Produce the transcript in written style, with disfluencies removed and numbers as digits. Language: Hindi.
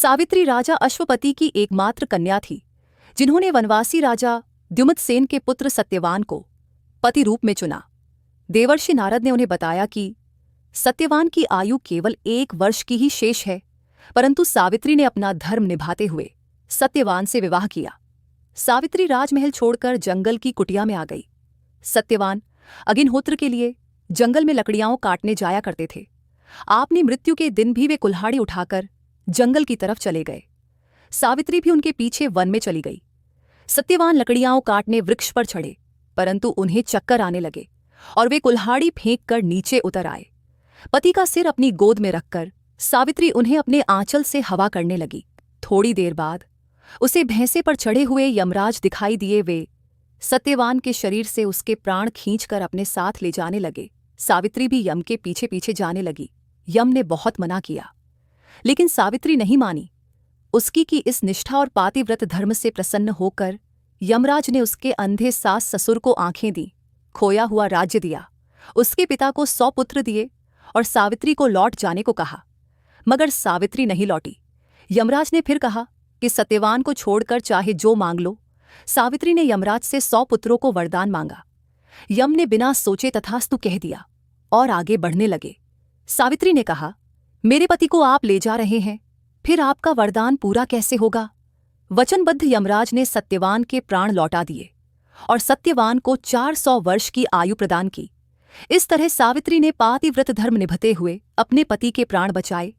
सावित्री राजा अश्वपति की एकमात्र कन्या थी, जिन्होंने वनवासी राजा द्युमत्सेन के पुत्र सत्यवान को पति रूप में चुना। देवर्षि नारद ने उन्हें बताया कि सत्यवान की आयु केवल 1 वर्ष की ही शेष है, परंतु सावित्री ने अपना धर्म निभाते हुए सत्यवान से विवाह किया। सावित्री राजमहल छोड़कर जंगल की कुटिया में आ गई। सत्यवान अग्निहोत्र के लिए जंगल में लकड़ियां काटने जाया करते थे। अपनी मृत्यु के दिन भी वे कुल्हाड़ी उठाकर जंगल की तरफ चले गए। सावित्री भी उनके पीछे वन में चली गई। सत्यवान लकड़ियां काटने वृक्ष पर चढ़े, परंतु उन्हें चक्कर आने लगे और वे कुल्हाड़ी फेंक कर नीचे उतर आए। पति का सिर अपनी गोद में रखकर सावित्री उन्हें अपने आंचल से हवा करने लगी। थोड़ी देर बाद उसे भैंसे पर चढ़े हुए यमराज दिखाई दिए। वे सत्यवान के शरीर से उसके प्राण खींचकर अपने साथ ले जाने लगे। सावित्री भी यम के पीछे पीछे जाने लगी। यम ने बहुत मना किया, लेकिन सावित्री नहीं मानी। उसकी की इस निष्ठा और पातिव्रत धर्म से प्रसन्न होकर यमराज ने उसके अंधे सास ससुर को आंखें दी, खोया हुआ राज्य दिया, उसके पिता को 100 पुत्र दिए और सावित्री को लौट जाने को कहा। मगर सावित्री नहीं लौटी। यमराज ने फिर कहा कि सत्यवान को छोड़कर चाहे जो मांग लो। सावित्री ने यमराज से 100 पुत्रों को वरदान मांगा। यम ने बिना सोचे तथास्तु कह दिया और आगे बढ़ने लगे। सावित्री ने कहा, मेरे पति को आप ले जा रहे हैं, फिर आपका वरदान पूरा कैसे होगा? वचनबद्ध यमराज ने सत्यवान के प्राण लौटा दिए और सत्यवान को 400 वर्ष की आयु प्रदान की। इस तरह सावित्री ने पातिव्रत धर्म निभाते हुए अपने पति के प्राण बचाए